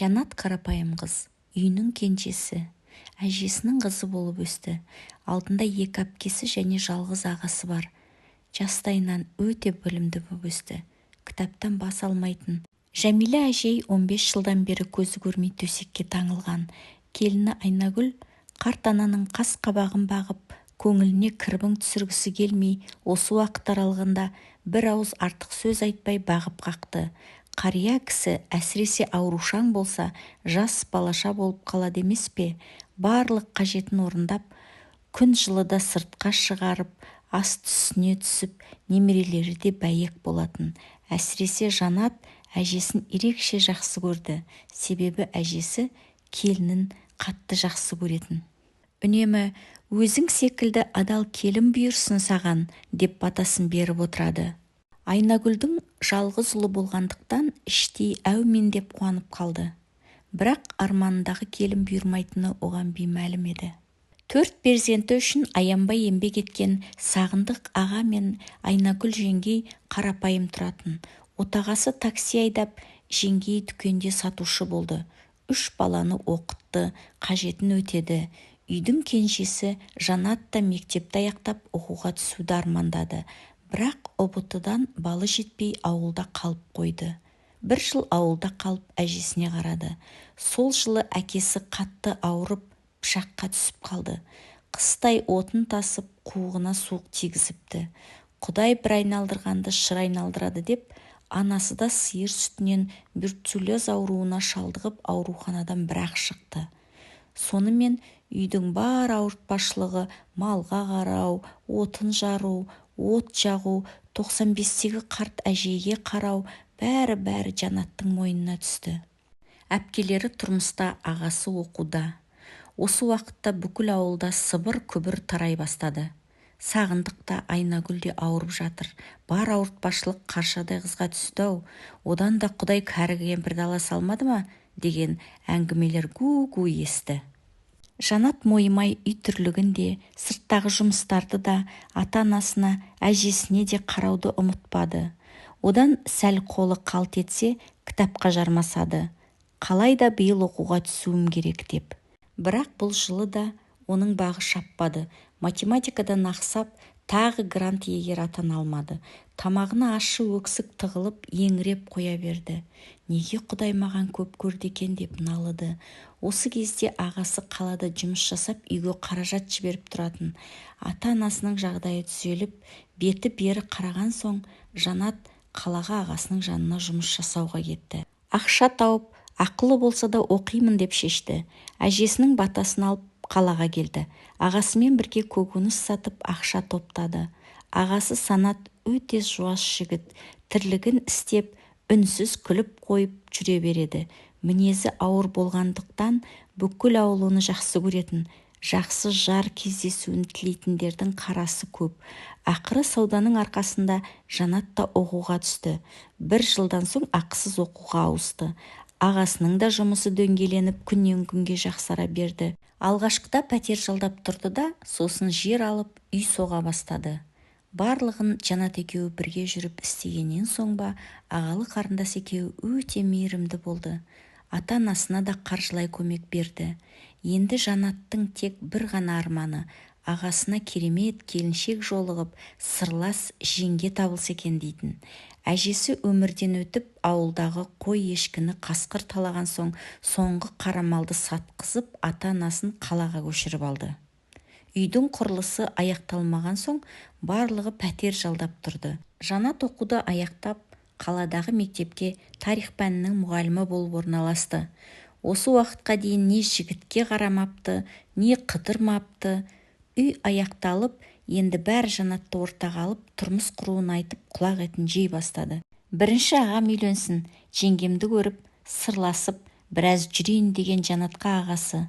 Жанат қарапайым қыз, үйінің кенжесі, әжесінің қызы болып өсті. Алдында екі әпкесі және жалғыз ағасы бар. Жастайынан өте білімді болып өсті. Кітаптан бас алмайтын. Жәмилә әжей 15 жылдан бері көзі көрмей төсекке таңылған. Келіні Айнагүл қарт ананың қас қабағын бағып, көңіліне кірбің түсіргісі келмей, осы уақыт аралығында бір ауыз артық сөз айтпай бағып қақты. Қария кісі әсіресе аурушаң болса, жас балаша болып қалады емес пе? Барлық қажетін орындап, күн жылыда сыртқа шығарып, ас түсіне түсіп, немерелері де бәйек болатын. Әсіресе Жанат әжесін ерекше жақсы көрді, себебі әжесі келінін қатты жақсы көретін. Үнемі өзің секілді адал келін бұйырсын саған деп батасын беріп отырады. Айнагүлдің жалғыз ұлы болғандықтан іштей әумин деп қуанып қалды. Бірақ арманындағы келін бұйырмайтыны оған беймәлім еді. 4 перзенті үшін аянбай еңбек еткен Сағындық аға мен Айнагүл жеңгей қарапайым тұратын. Отағасы такси айдап, жеңгей дүкенде сатушы болды. 3 баланы оқытты, қажетін өтеді. Үйдің кенжесі Жанат та мектепті аяқтап оқуға түсуді армандады. Бірақ ұбт-дан балы жетпей ауылда қалып қойды. 1 жыл ауылда қалып әжесіне қарады. Сол жылы әкесі қатты ауырып, пышаққа түсіп қалды. Қыстай отын тасып, қуығына суық тигізіпті. Құдай бір айналдырғанды шыр айналдырады деп, анасы да сиыр сүтінен бруцеллез ауруына шалдығып ауруханадан бір-ақ шықты. Сонымен үйдің бар ауыртпашылығы малға қарау, отын жару, от жағу, 95-тегі қарт әжеге қарау, бәрі Жанаттың мойнына түсті. Әпкелері тұрмыста, ағасы оқуда. Осы уақытта бүкіл ауылда сыбыр-күбір тарай бастады. Сағындық та Айнагүл де ауырып жатыр. Бар ауыртпашылық қаршадай қызға түсті-ау. Одан да Құдай кәрі кемпірді ала салмады ма деген әңгімелер гу-гу есті. Жанат мойымай үй тірлігінде, сырттағы жұмыстарды да, ата-анасына, әжесіне де қарауды ұмытпады. Одан сәл қолы қалт етсе, кітапқа жармасады. Қалайда биыл оқуға түсуім керек деп. Бірақ бұл жылы да оның бағы шаппады. Математикадан ақсап, тағы грант иегері атана алмады. Тамағына ащы өксік тығылып, еңіреп қоя берді. Неге Құдай маған көп көрді екен деп налыды. Осы кезде ағасы қалада жұмыс жасап, үйге қаражат жіберіп тұратын. Ата-анасының жағдайы түзеліп, беті бері қараған соң, Жанат қалаға ағасының жанына жұмыс жасауға кетті. Ақша тауып, ақылы болса да оқимын деп шешті. Әжесінің батасын алып қалаға келді. Ағасымен бірге көкөніс сатып ақша топтады. Ағасы Санат өте жуас жігіт, тірлігін істеп, үнсіз күліп қойып жүре береді. Мінезі ауыр болғандықтан бүкіл ауыл оны жақсы көретін. Жақсы жар кездесуін тілейтіндердің қарасы көп. Ақыры сауданың арқасында Жанат та оқуға түсті. 1 жылдан соң ақысыз оқуға ауысты. Ағасының да жұмысы дөңгеленіп, күннен күнге жақсара берді. Алғашқыда пәтер жалдап тұрды да, сосын жер алып, үй соға бастады. Барлығын Жанат екеуі бірге жүріп істегеннен соң ба, ағалы қарындас екеуі өте мейірімді болды. Ата-анасына да қаржылай көмек берді. Енді Жанаттың тек бір ғана арманы, ағасына керемет келіншек жолығып, сырлас жеңге табылса екен дейтін. Әжесі өмірден өтіп, ауылдағы қой ешкіні қасқыр талаған соң, соңғы қарамалды сатқызып, ата-анасын қалаға көшіріп алды. Үйдің құрылысы аяқталмаған соң, барлығы пәтер жалдап тұрды. Жанат оқуды аяқтап, қаладағы мектепке тарих пәнінің мұғалімі болып орналасты. Осы уақытқа дейін не жігітке қарамапты, не қыдырмапты. Үй аяқталып, енді бәрі Жанатты ортаға алып, тұрмыс құруын айтып, құлақ етін жей бастады. Бірінші ағам үйленсін, жеңгемді көріп, сырласып, біраз жүрейін деген Жанатқа ағасы: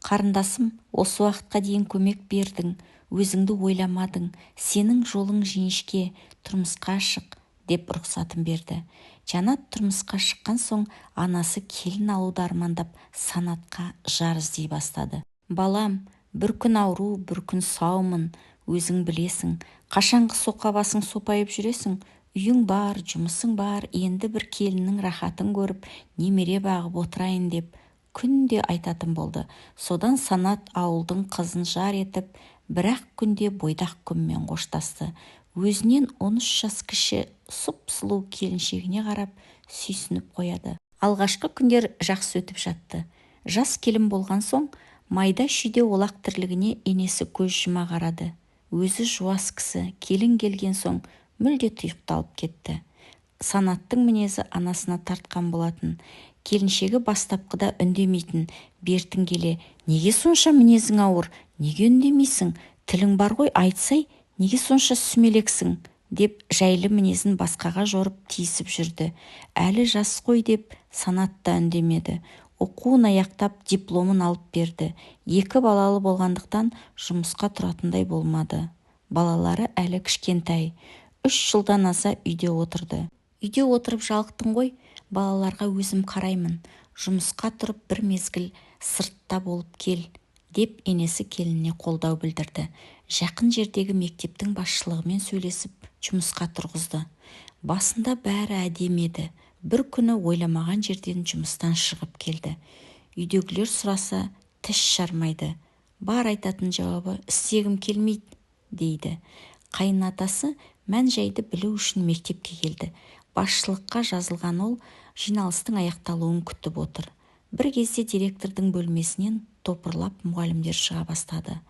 қарындасым, осы уақытқа дейін көмек бердің, өзіңді ойламадың, сенің жолың жіңішке, тұрмысқа шық деп рұқсатын берді. Жанат тұрмысқа шыққан соң, анасы келін алуды армандап, Санатқа жар іздей бастады. Балам, бір күн ауру, бір күн саумын, өзің білесің, қашанғы соқа басың сопайып жүресің, үйің бар, жұмысың бар, енді бір келіннің рахатын көріп, немере бағып отырайын деп күнде айтатын болды. Содан Санат ауылдың қызын жар етіп, бір-ақ күнде бойдақ күнмен қоштасты. Өзінен 13 жас кіші сұп-сұлу келіншегіне қарап сүйсініп қояды. Алғашқы күндер жақсы өтіп жатты. Жас келін болған соң, майда шүйде олақ тірлігіне енесі көз жұма қарады. Өзі жуас кісі, келін келген соң мүлде тұйықталып кетті. Санаттың мінезі анасына тартқан болатын. Келіншегі бастапқыда үндемейтін, бертін келе, неге сонша мінезің ауыр, неге үндемейсің, тілің бар ғой, айтсай, неге сонша сүмелексің, деп жайлы мінезін басқаға жорып тиісіп жүрді. Әлі жас қой деп Санат та үндемеді. Оқуын аяқтап дипломын алып берді. 2 балалы болғандықтан жұмысқа тұратындай болмады. Балалары әлі кішкентай. 3 жылдан аса үйде отырды. Үйде отырып жалықтың ғой, балаларға өзім қараймын. Жұмысқа тұрып бір мезгіл сыртта болып кел, деп енесі келініне қолдау білдірді. Жақын жердегі мектептің басшылығымен сөйлесіп, жұмысқа тұрғызды. Басында бәрі әдемі еді. Бір күні ойламаған жерден жұмыстан шығып келді. Үйдегілер сұраса, тіс жармайды. Бар айтатын жауабы, істегім келмейді, дейді. Қайынатасы мән-жайды білу үшін мектепке келді. Басшылыққа жазылған ол жиналыстың аяқталуын күтіп отыр. Бір кезде директордың бөлмесінен топырлап мұғалімдер шыға бастады.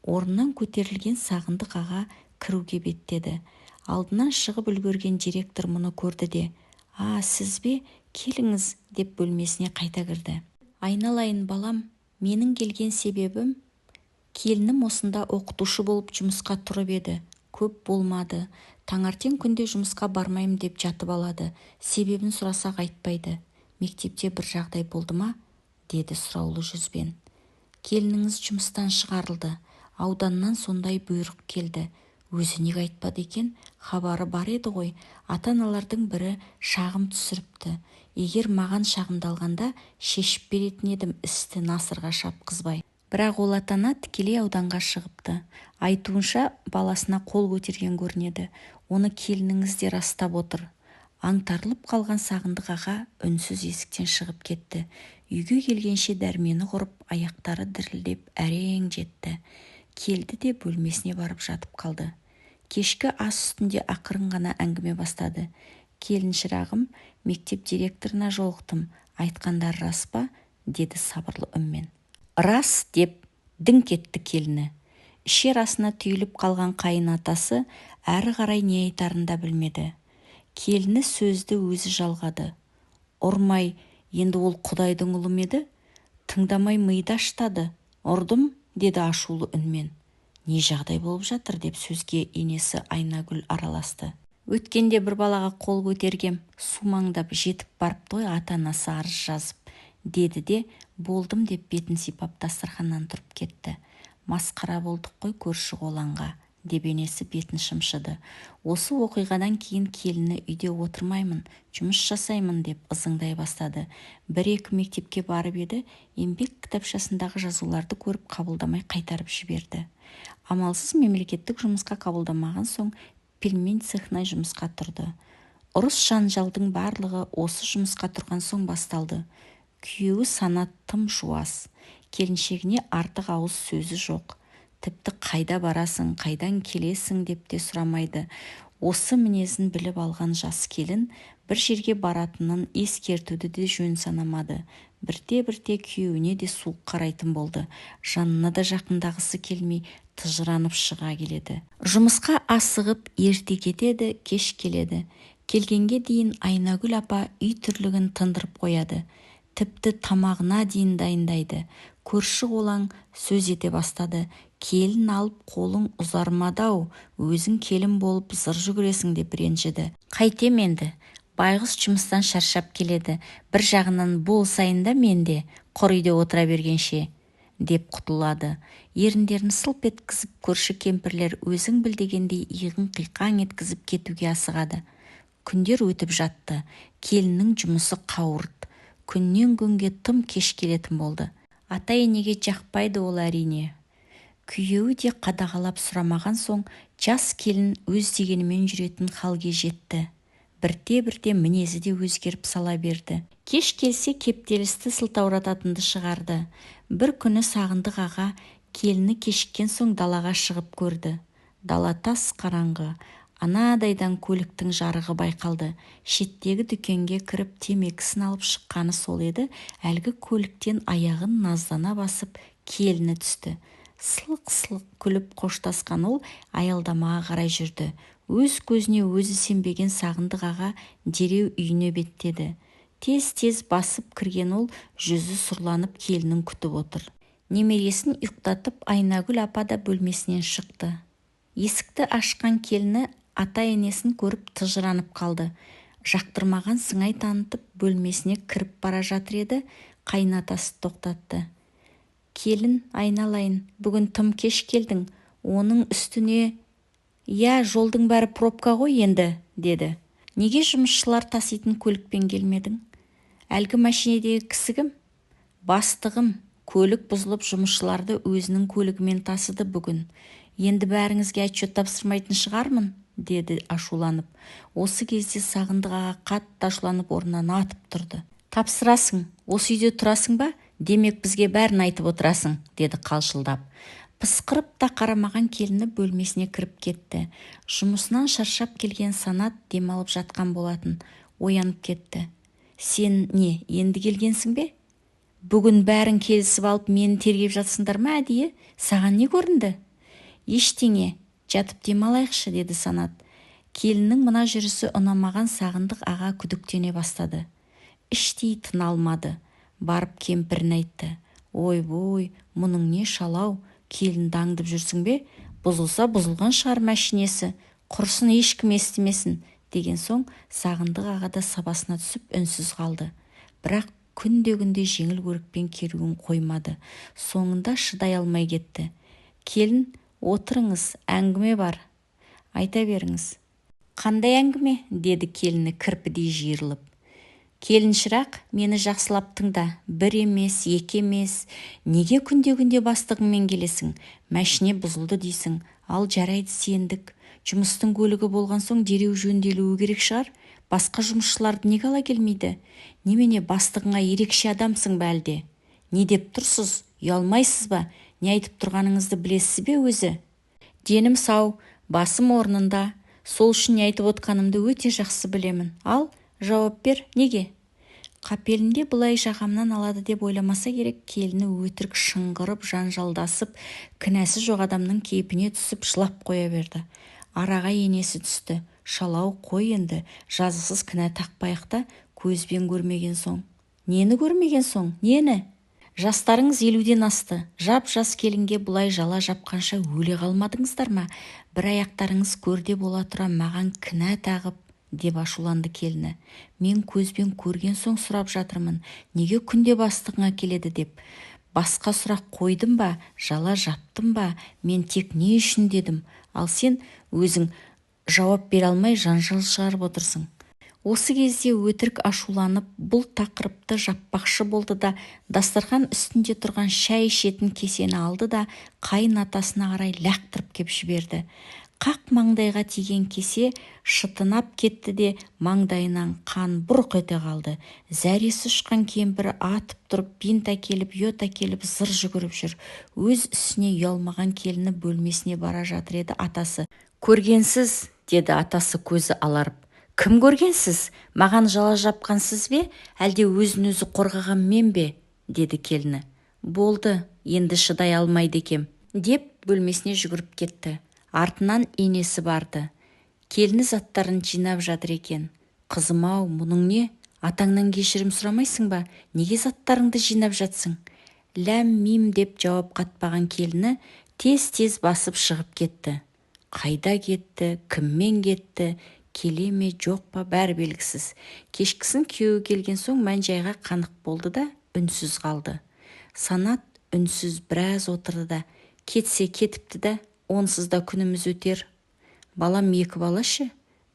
Орнынан көтерілген Сағындық аға кіруге беттеді. Алдынан шығып үлгерген директор мұны көрді де, сіз бе? Келіңіз, деп бөлмесіне қайта кірді. Айналайын балам, менің келген себебім, келінім осында оқытушы болып жұмысқа тұрып еді. Көп болмады. Таңертең күнде жұмысқа бармайым деп жатып алады. Себебін сұрасақ айтпайды. Мектепте бір жағдай болды ма? Деді сұраулы жүзбен. Келініңіз жұмыстан шығарылды. Ауданнан сондай бұйрық келді. Өзі неге айтпады екен? Хабары бар еді ғой. Ата-аналардың бірі шағым түсіріпті. Егер маған шағымдалғанда шешіп беретін едім істі насырға шапқызбай. Бірақ ол ата-ана тікелей ауданға шығыпты. Айтуынша баласына қол көтерген көрінеді. Оны келініңіз де растап отыр. Аңтарылып қалған Сағындық аға үнсіз есіктен шығып кетті. Үйге келгенше дәрмені құрып, аяқтары дірілдеп әрең жетті. Келді де бөлмесіне барып жатып қалды. Кешкі ас үстінде ақырын ғана әңгіме бастады. Келін шырағым, мектеп директорына жолықтым. Айтқандар рас па? Деді сабырлы үнмен. Рас, деп діңк етті келіні. Ішер асына түйіліп қалған қайын атасы әрі қарай не айтарын да білмеді. Келіні сөзді өзі жалғады. Ұрмай, енді ол Құдайдың ұлы ма еді? Тыңдамай миды аштады. Ұрдым, деді ашулы үнмен. Не жағдай болып жатыр, деп сөзге енесі Айнагүл араласты. Өткенде бір балаға қол көтергем, сумаңдап жетіп барыпты ғой, ата-анасы арыз жазып, деді де, болдым деп бетін сипап дастарханнан тұрып кетті. Масқара болдық қой көрші қолаңға, деп енесі бетін шымшыды. Осы оқиғадан кейін келіні үйде отырмаймын, жұмыс жасаймын деп ызыңдай бастады. 1-2 мектепке барып еді, еңбек кітапшасындағы жазуларды көріп қабылдамай қайтарып жіберді. Амалсыз мемлекеттік жұмысқа қабылдамаған соң пельмен цехына жұмысқа тұрды. Ұрыс жанжалдың барлығы осы жұмысқа тұрған соң басталды. Күйеуі Санат тым жуас. Келіншегіне артық ауыз сөзі жоқ. Тіпті қайда барасың, қайдан келесің деп те сұрамайды. Осы мінезін біліп алған жас келін бір жерге баратынын ескертуді де жөн санамады. Бірте-бірте күйеуіне де суық қарайтын болды. Жанына да жақындағысы келмей тыжыранып шыға келеді. Жұмысқа асығып ерте кетеді, кеш келеді. Келгенге дейін Айнагүл апа үй тірлігін тындырып қояды. Тіпті тамағына дейін дайындайды. Көрші қолаң сөз ете бастады. Келін алып қолың ұзармады-ау, өзің келін болып зыр жүгіресің деп ренжіді. Қайтем енді, байғұс жұмыстан шаршап келеді. Бір жағынан болсайында менде, құр үйде отыра бергенше, деп құтылады. Еріндерін сылп еткізіп көрші кемпірлер өзің біл дегендей иығын қиқаң еткізіп кетуге асығады. Күндер өтіп жатты. Келіннің жұмысы қауырды. Күннен күнге тым кеш келетін болды. Ата-енеге жақпайды ол әрине. Күйеуі де қадағалап сұрамаған соң, жас келін өз дегенімен жүретін халге жетті. Бірте-бірте мінезі де өзгеріп сала берді. Кеш келсе кептелісті сылтаурататынды шығарды. Бір күні Сағындық аға келіні кешіккен соң далаға шығып көрді. Дала тас қараңғы. Анадайдан көліктің жарығы байқалды. Шеттегі дүкенге кіріп темекісін алып шыққаны сол еді. Әлгі көліктен аяғын наздана басып келіні түсті. Сылық-сылық күліп қоштасқан ол аялдамаға қарай жүрді. Өз көзіне өзі сенбеген Сағындық аға дереу үйіне беттеді. Тез-тез басып кірген ол жүзі сұрланып келінін күтіп отыр. Немересін ұйықтатып Айнагүл апа да бөлмесінен шықты. Есікті ашқан келіні ата-енесін көріп тыжыранып қалды. Жақтырмаған сыңай танытып бөлмесіне кіріп бара жатыр еді, қайнатасы тоқтатты. Келін, айналайын, бүгін тым кеш келдің, оның үстіне... Я, жолдың бәрі пробка ғой енді, деді. Неге жұмысшылар таситын көлікпен келмедің? Әлгі машинедегі кісі кім? Бастығым, көлік бұзылып жұмысшыларды өзінің көлігімен тасыды бүгін. Енді бәріңізге отчет тапсырмайтын шығармын, деді ашуланып. Осы кезде Сағындық аға қатты ашуланып орнынан атып тұрды. Тапсырасың, осы үйде тұрасың ба? Демек бізге бәрін айтып отырасың, деді қалшылдап. Пысқырып та қарамаған келіні бөлмесіне кіріп кетті. Жұмысынан шаршап келген Санат демалып жатқан болатын. Оянып кетті. Сен не, енді келгенсің бе? Бүгін бәрін келісіп алып мені тергеп жатсыңдар ма әдейі? Саған не көрінді? Ештеңе, жатып демалайықшы, деді Санат. Келіннің мына жүрісі ұнамаған Сағындық аға күдіктене бастады. Іштей тына алмады. Барып кемпірін айтты. Ой-бой, мұның не шалау? Келін даңдып жүрсің бе? Бұзылса бұзылған шығар мәшинесі. Құрсын ешкім естімесін, деген соң Сағындық аға да сабасына түсіп үнсіз қалды. Бірақ күнде-күнде жеңіл көлікпен керуін қоймады. Соңында шыдай алмай кетті. Келін, отырыңыз, әңгіме бар. Айта беріңіз. Қандай әңгіме? Деді келіні кірпідей жиырылып. Келін шырақ, мені жақсылап тыңда. Бір емес, екі емес. Неге күнде-күнде бастығыңмен келесің? Мәшине бұзылды дейсің. Ал жарайды сендік. Жұмыстың көлігі болған соң дереу жөнделуі керек шығар. Басқа жұмысшыларды неге ала келмейді? Немене бастығыңа ерекше адамсың ба әлде? Не деп тұрсыз? Ұялмайсыз ба? Не айтып тұрғаныңызды білесіз бе өзі? Денім сау, басым орнында. Сол үшін не айтып отқанымды өте жақсы білемін. Ал жауап бер, неге? Қапелімде бұлай жағамнан алады деп ойламаса керек, келіні өтірік шыңғырып, жанжалдасып, кінәсі жоқ адамның кейпіне түсіп жылап қоя берді. Араға енесі түсті. Шалау қой енді, жазықсыз кінә тақпайық та, көзбен көрмеген соң. Нені көрмеген соң? Нені? Жастарыңыз 50-ден асты. Жап-жас келінге бұлай жала жапқанша өле қалмадыңыздар ма? Бір аяқтарыңыз көрде бола тұра маған кінә тағып, деп ашуланды келіні. Мен көзбен көрген соң сұрап жатырмын. Неге күнде бастығыңа келеді деп. Басқа сұрақ қойдым ба, жала жаптым ба, мен тек не үшін дедім. Ал сен өзің жауап бере алмай жанжал шығарып отырсың. Осы кезде өтірік ашуланып бұл тақырыпты жаппақшы болды да, дастархан үстінде тұрған шай ішетін кесені алды да, қайын атасына қарай лақтырып кеп жіберді. Қақ маңдайға тиген кесе шытынап кетті де, маңдайынан қан бұрқ ете қалды. Зәресі ұшқан кемпірі атып тұрып, бинт әкеліп, йод әкеліп, зыр жүгіріп жүр. Өз үстіне ұялмаған келіні бөлмесіне бара жатыр еді атасы. Көргенсіз, деді атасы көзі аларып. Кім көргенсіз? Маған жала жапқансыз бе, әлде өзін өзі қорғаған мен бе? Деді келіні. Болды, енді шыдай алмайды екем, деп бөлмесіне жүгіріп кетті. Артынан енесі барды. Келіні заттарын жинап жатыр екен. Қызым-ау, мұның не? Атаңнан кешірім сұрамайсың ба? Неге заттарыңды жинап жатсың? Ләм-мим деп жауап қатпаған келіні тез-тез басып шығып кетті. Қайда кетті, кіммен кетті, келе ме жоқ па бәрі белгісіз. Кешкісін күйеуі келген соң мән-жайға қанық болды да үнсіз қалды. Санат үнсіз біраз отырды да, кетсе кетіпті да, онсыз да күніміз өтер. Балам 2 балашы,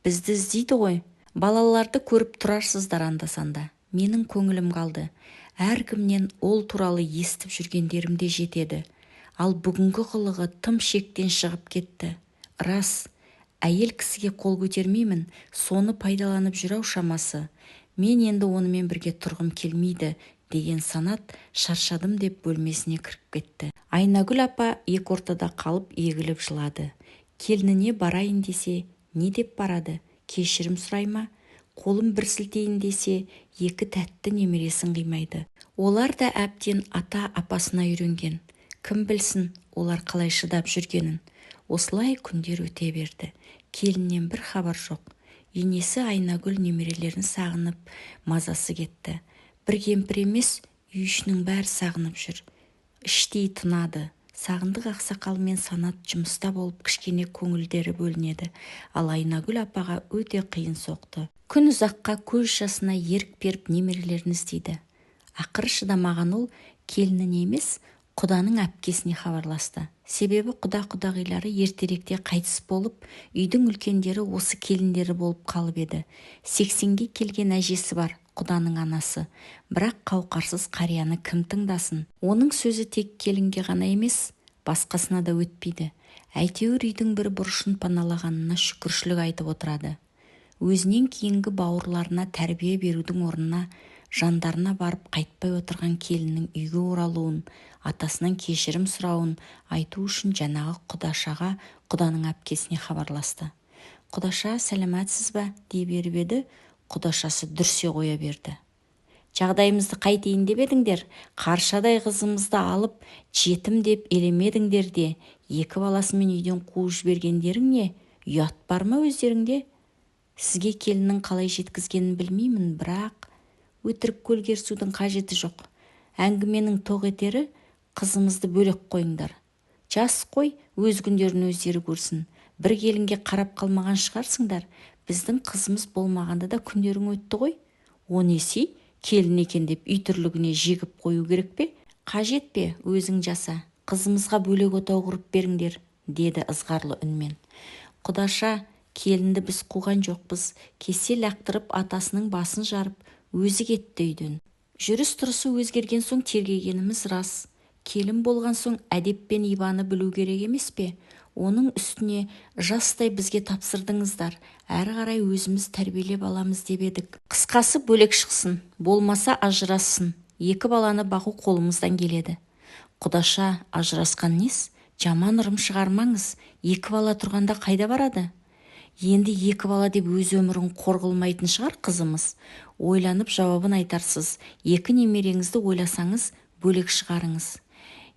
бізді іздейді ғой. Балаларды көріп тұрарсыздар анда-санда. Менің көңілім қалды. Әркімнен ол туралы естіп жүргендерім де жетеді. Ал бүгінгі қылығы тым шектен шығып кетті. Рас, әйел кісіге қол көтермеймін, соны пайдаланып жүрау шамасы. Мен енді онымен бірге тұрғым келмейді, деген Санат шаршадым деп бөлмесіне кіріп кетті. Айнагүл апа екі ортада қалып егіліп жылады. Келініне барайын десе, не деп барады? Кешірім сұрай ма? Қолым бір сілтейін десе, екі тәтті немересін қимайды. Олар да әбден ата-апасына үйренген. Кім білсін, олар қалай шыдап жүргенін. Осылай күндер өте берді. Келіннен бір хабар жоқ. Енесі Айнагүл немерелерін сағынып, мазасы кетті. Бір кемпір емес, үй ішінің бәрі сағынып жүр. Іштей тынады. Сағындық ақсақал мен Санат жұмыста болып кішкене көңілдері бөлінеді. Ал Айнагүл апаға өте қиын соқты. Күн ұзаққа көз жасына ерік беріп немерелерін іздейді. Ақыры шыдамаған ол келініне емес, құданың әпкесіне хабарласты. Себебі құда-құдағилары ертеректе қайтыс болып, үйдің үлкендері осы келіндері болып қалып еді. 80-ге келген әжесі бар, құданың анасы. Бірақ қауқарсыз қарияны кім тыңдасын? Оның сөзі тек келінге ғана емес, басқасына да өтпейді. Әйтеуір үйдің бір бұрышын паналағанына шүкіршілік айтып отырады. Өзінен кейінгі бауырларына тәрбие берудің орнына жандарына барып қайтпай отырған келіннің үйге оралуын, атасынан кешірім сұрауын айту үшін жаңағы Құдашаға, құданың әпкесіне хабарласты. Құдаша, сәлематсыз ба? дей беріп еді, Құдашасы дүрсе қоя берді. Жағдайымызды қайтейін деп едіңдер, қаршадай қызымызды алып, жетім деп елемедіңдер де, екі баласымен үйден қуып жібергендерің не? Ұят бар ма өздеріңде? Сізге келіннің қалай жеткізгенін білмеймін, бірақ өтірік көлгерсудің қажеті жоқ. Әңгіменің тоқ етері, қызымызды бөлек қойыңдар. Жас қой, өз күндерін өздері көрсін. Бір келінге қарап қалмаған шығарсыңдар. Біздің қызымыз болмағанда да күндерің өтті ғой. О несі, келін екен деп үй тірлігіне жегіп қою керек пе? Қажет пе, өзің жаса. Қызымызға бөлек отау құрып беріңдер, деді ызғарлы үнмен. Құдаша, келінді біз қуған жоқпыз. Кесе лақтырып атасының басын жарып, өзі кетті үйден. Жүріс-тұрысы өзгерген соң тергегеніміз рас. Келін болған соң әдеп пен ибаны білу керек емес пе? Оның үстіне жастай бізге тапсырдыңыздар. Әрі қарай өзіміз тәрбиелеп аламыз деп едік. Қысқасы бөлек шықсын, болмаса ажырассын. Екі баланы бағу қолымыздан келеді. Құдаша, ажырасқан нес? Жаман ырым шығармаңыз. Екі бала тұрғанда қайда барады? Енді екі бала деп өз өмірін қор қылмайтын шығар қызымыз. Ойланып жауабын айтарсыз. Екі немереңізді ойласаңыз, бөлек шығарыңыз.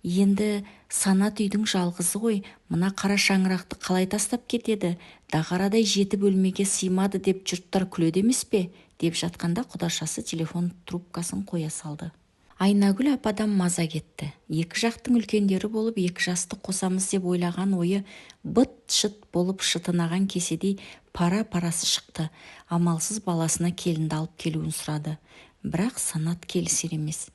Енді Санат үйдің жалғызы ғой, мына қара шаңырақты қалай тастап кетеді? Дағарадай 7 бөлмеге сыймады деп жұрттар күледі емес пе? Деп жатқанда Құдашасы телефон трубкасын қоя салды. Айнагүл ападан маза кетті. Екі жақтың үлкендері болып екі жасты қосамыз деп ойлаған ойы быт-шыт болып шытынаған кеседей пара-парасы шықты. Амалсыз баласына келінді алып келуін сұрады. Бірақ Санат келісер емес.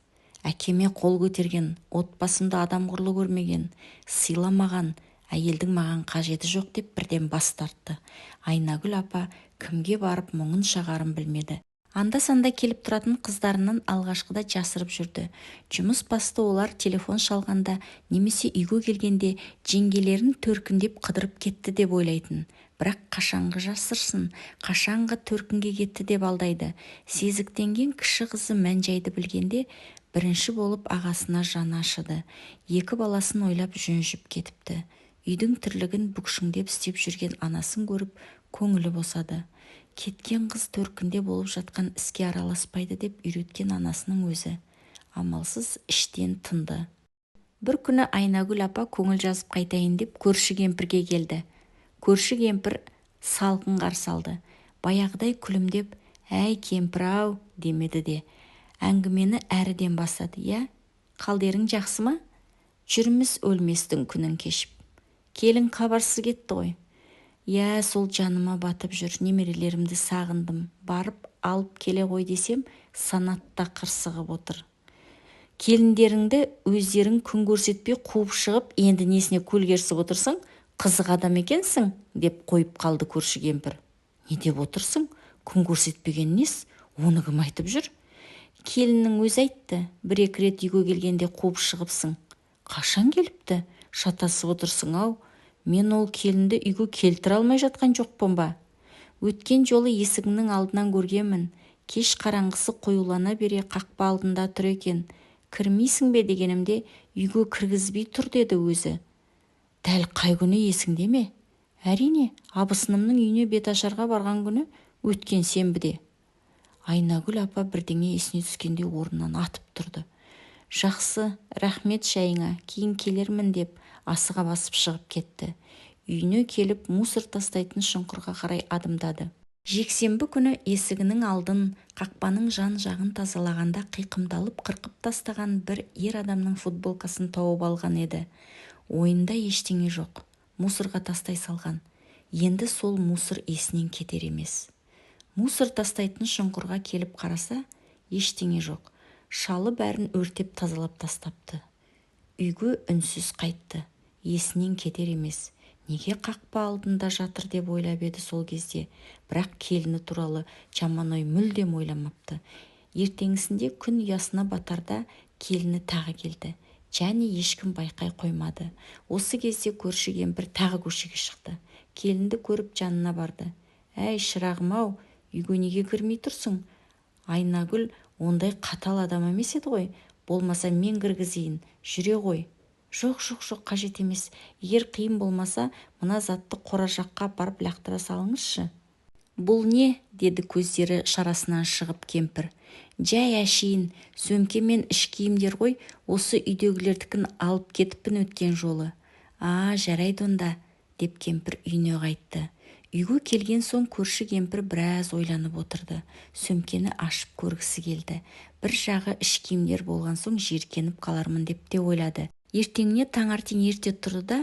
Әкеме қол көтерген, отбасымда адам құрлы көрмеген, сыйламаған, әйелдің маған қажеті жоқ деп бірден бас тартты. Айнагүл апа кімге барып мұңын шағарын білмеді. Анда-санда келіп тұратын қыздарынан алғашқыда жасырып жүрді. Жұмыс басты олар телефон шалғанда немесе үйге келгенде жеңгелерін төркіндеп қыдырып кетті деп ойлайтын. Бірақ қашанғы жасырсын, қашанғы төркінге кетті деп алдайды. Сезіктенген кіші қызы мән-жайды білгенде бірінші болып ағасына жаны ашыды. Екі баласын ойлап жүнжіп кетіпті. Үйдің тірлігін бүкшіңдеп істеп жүрген анасын көріп көңілі босады. Кеткен қыз төркінде болып жатқан іске араласпайды деп үйреткен анасының өзі. Амалсыз іштен тынды. Бір күні Айнагүл апа көңіл жазып қайтайын деп көрші кемпірге келді. Көрші кемпір салқын қарсы алды. Баяғыдай күлімдеп, «Әй кемпір-ау» демеді де. Әңгімені әріден бастады. «Я, қалдерің жақсы ма? Жүрміз өлместің күнін кешіп. Келін хабарсыз кетті ғой. Я, сол жаныма батып жүр, немерелерімді сағындым. Барып алып келе ғой десем, Санатта қырсығып отыр. Келіндеріңді өздерің күн көрсетпей қуып шығып, енді несіне көлгерсіп отырсың, қызық адам екенсің, деп қойып қалды көрші кемпір. Не деп отырсың? Күн көрсетпеген нес? Оны кім айтып жүр? Келіннің өзі айтты, бір-екі рет үйге келгенде қуып шығыпсың. Қашан келіпті? шатасып отырсың-ау, мен ол келінді үйге келтіре алмай жатқан жоқпын ба? Өткен жолы есігіңнің алдынан көргенмін. Кеш қараңғысы қоюлана бере қақпа алдында тұр екен. Кірмейсің бе дегенімде, үйге кіргізбей тұр деді өзі. Дәл қай күні есіңде ме? Әрине, абысынымның үйіне беташарға барған күні, өткен сенбіде. Айнагүл апа бірдеңе есіне түскенде орнынан атып тұрды. Жақсы, рахмет шайыңа, кейін келермін деп асыға басып шығып кетті. Үйіне келіп мусор тастайтын шұңқырға қарай адымдады. Жексенбі күні есігінің алдын, қақпаның жан-жағын тазалағанда қиқымдалып қырқып тастаған бір ер адамның футболкасын тауып алған еді. Ойында ештеңе жоқ, мусорға тастай салған. Енді сол мусор есінен кетер емес. Мусор тастайтын шұңқырға келіп қараса, ештеңе жоқ. Шалы бәрін өртеп тазалап тастапты. Үйге үнсіз қайтты. Есінен кетер емес. Неге қақпа алдында жатыр деп ойлап еді сол кезде. Бірақ келіні туралы жаман ой мүлдем ойламапты. Ертеңісінде күн ұясына батарда келіні тағы келді. Және ешкім байқай қоймады. Осы кезде көрші кемпір тағы көшеге шықты. Келінді көріп жанына барды. Әй, шырағым-ау, үйге неге кірмей тұрсың? Айнагүл ондай қатал адам емес еді ғой. Болмаса мен кіргізейін, жүре ғой. Жоқ, қажет емес. Егер қиын болмаса, мына затты қора жаққа апарып лақтыра салыңызшы. Бұл не? Деді көздері шарасынан шығып кемпір. Жай әшейін, сөмке мен іш киімдер ғой, осы үйдегілердікін алып кетіппін өткен жолы. Жарайды онда, деп кемпір үйіне қайтты. Үйге келген соң көрші кемпір біраз ойланып отырды. Сөмкені ашып көргісі келді. Бір жағы іш киімдер болған соң жиіркеніп қалармын деп те ойлады. Ертеңіне таңертең ерте тұрды да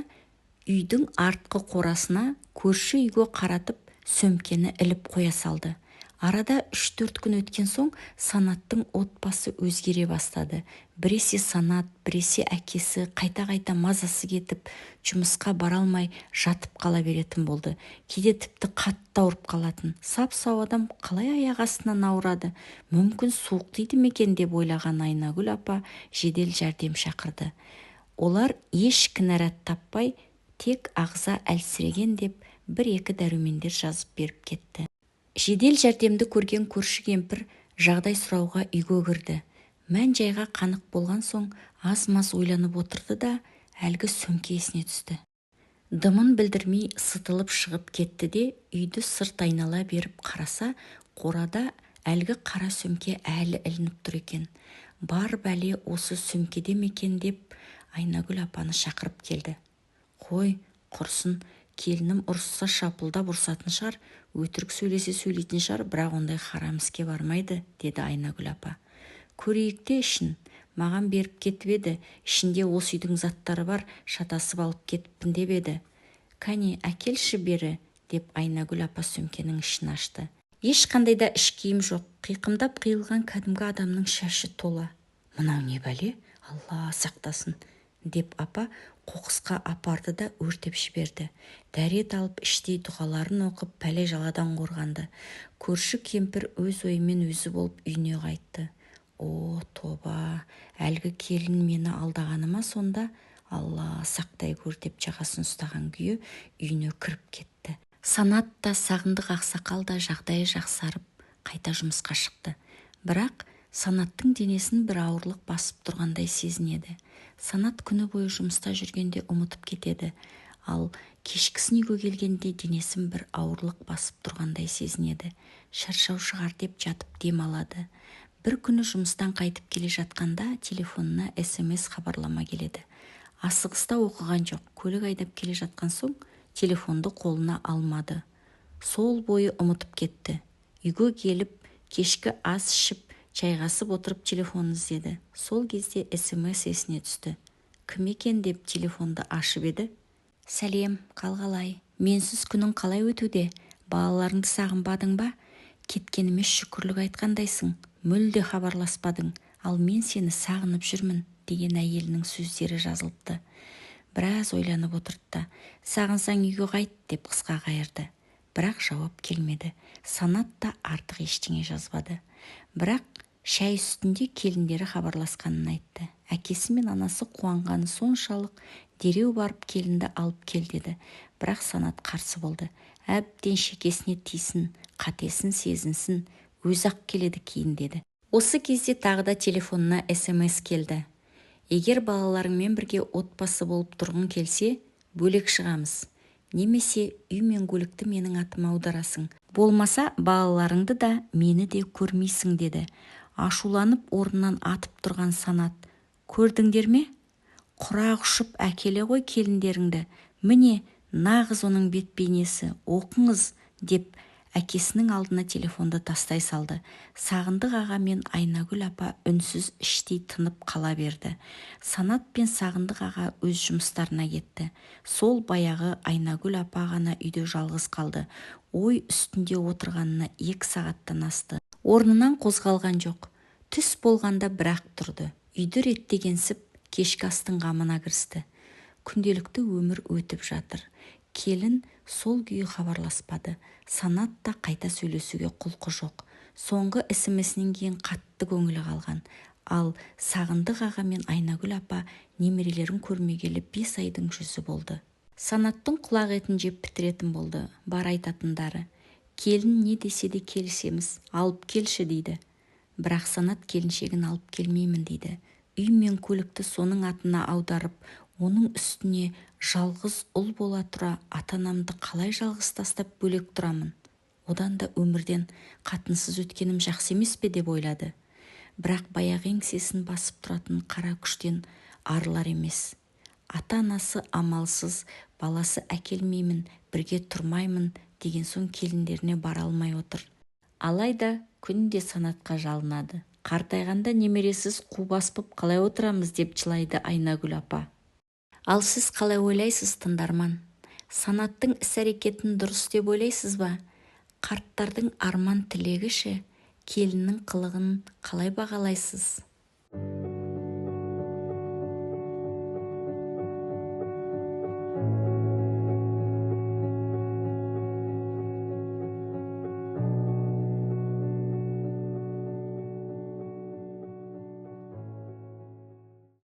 үйдің артқы қорасына көрші үйге қаратып сөмкені іліп қоя салды. Арада 3-4 күн өткен соң Санаттың отбасы өзгере бастады. Біресе Санат, біресе әкесі қайта-қайта мазасы кетіп, жұмысқа бара алмай жатып қала беретін болды. Кейде тіпті қатты ауырып қалатын. Сап-сау адам қалай аяқ астынан ауырады? Мүмкін суық тиді ме екен деп ойлаған Айнагүл апа жедел жәрдем шақырды. Олар еш кінәрат таппай, тек ағза әлсіреген деп бір-екі дәрумендер жазып беріп кетті. Жедел жәрдемді көрген көрші кемпір жағдай сұрауға үйге кірді. Мән-жайға қанық болған соң аз-маз ойланып отырды да әлгі сөмке есіне түсті. Дымын білдірмей сытылып шығып кетті де үйді сырт айнала беріп қараса, қорада әлгі қара сөмке әлі ілініп тұр екен. Бар бәле осы сөмкеде ме екен деп Айнагүл апаны шақырып келді. Қой, құрсын, келінім ұрысса шапылдап ұрсатын шығар, өтірік сөйлесе сөйлейтін шығар, бірақ ондай харам іске бармайды, деді Айнагүл апа. Көрейік те ішін, маған беріп кетіп еді, ішінде осы үйдің заттары бар, шатасып алып кетіппін деп еді. Кәне, әкелші бері, деп Айнагүл апа сөмкенің ішін ашты. Ешқандай да іш киім жоқ, қиқымдап қиылған кәдімгі адамның шашы тола. Мынау не бәле? Алла сақтасын, деп апа қоқысқа апарды да өртеп жіберді. Дәрет алып іштей дұғаларын оқып пәле-жаладан қорғанды. Көрші кемпір өз ойымен өзі болып үйіне қайтты. О, тоба, әлгі келін мені алдағаны ма сонда? Алла сақтай көр деп жағасын ұстаған күйі үйіне кіріп кетті. Санат та Сағындық ақсақал да жағдайы жақсарып қайта жұмысқа шықты. Бірақ Санаттың денесін бір ауырлық басып тұрғандай сезінеді. Санат күні бойы жұмыста жүргенде ұмытып кетеді, ал кешкісін үйге келгенде денесін бір ауырлық басып тұрғандай сезінеді. Шаршау шығар деп жатып дем алады. Бір күні жұмыстан қайтып келе жатқанда телефонына SMS хабарлама келеді. Асығыста оқыған жоқ, көлік айдап келе жатқан соң телефонды қолына алмады. Сол бойы ұмытып кетті. Үйге келіп, кешкі ас ішіп, жайғасып отырып телефонын іздеді. Сол кезде SMS есіне түсті. Кім екен деп телефонды ашып еді. Сәлем, қалғалай. Менсіз күнің қалай өтуде? Балаларыңды сағынбадың ба? Кеткеніме шүкірлік айтқандайсың. Мүлде хабарласпадың. Ал мен сені сағынып жүрмін, деген әйелінің сөздері жазылыпты. Біраз ойланып отырды. Сағынсаң үйге қайт деп қысқа қайырды. Бірақ жауап келмеді. Санат та артық ештеңе жазбады. Бірақ Шай үстінде келіндері хабарласқанын айтты. Әкесі мен анасы қуанғаны соншалық дереу барып келінді алып кел деді. Бірақ Санат қарсы болды. Әбден шекесіне тисін, қатесін сезінсін, өзі-ақ келеді кейін деді. Осы кезде тағы да телефонына СМС келді. Егер балаларыңмен бірге отбасы болып тұрғың келсе, бөлек шығамыз. Немесе үй мен көлікті менің атыма аударасың. Болмаса балаларыңды да мені де көрмейсің деді. Ашуланып орнынан атып тұрған Санат: көрдіңдер ме? Құрақ ұшып әкеле ғой келіндеріңді. Міне, нағыз оның бет бейнесі, оқыңыз, деп әкесінің алдына телефонды тастай салды. Сағындық аға мен Айнагүл апа үнсіз іштей тынып қала берді. Санат пен Сағындық аға өз жұмыстарына кетті. Сол баяғы Айнагүл апа ғана үйде жалғыз қалды. Ой үстінде отырғанына 2 сағаттан асты. Орнынан қозғалған жоқ. Түс болғанда бірақ тұрды. Үйді реттегенсіп кешкі астың қамына кірісті. Күнделікті өмір өтіп жатыр. Келін сол күйі хабарласпады. Санат та қайта сөйлесуге құлқы жоқ. Соңғы СМСінен кейін қатты көңілі қалған. Ал Сағындық аға мен Айнагүл апа немерелерін көрмегелі 5 айдың жүзі болды. Санаттың құлақ етін жеп бітіретін болды. Бар айтатындары: келін не десе де келісеміз, алып келші дейді. Бірақ Санат келіншегін алып келмеймін дейді. Үй мен көлікті соның атына аударып, оның үстіне жалғыз ұл бола тұра ата-анамды қалай жалғыз тастап бөлек тұрамын? Одан да өмірден қатынсыз өткенім жақсы емес пе деп ойлады. Бірақ баяғы еңсесін басып тұратын қара күштен арылар емес. Ата-анасы амалсыз, баласы әкелмеймін, бірге тұрмаймын деген соң келіндеріне бара алмай отыр. Алайда күнде Санатқа жалынады. Қартайғанда немересіз қу басып қалай отырамыз деп жылайды Айнагүл апа. Ал сіз қалай ойлайсыз, тыңдарман? Санаттың іс-әрекетін дұрыс деп ойлайсыз ба? Қарттардың арман тілегі ше? Келіннің қылығын қалай бағалайсыз?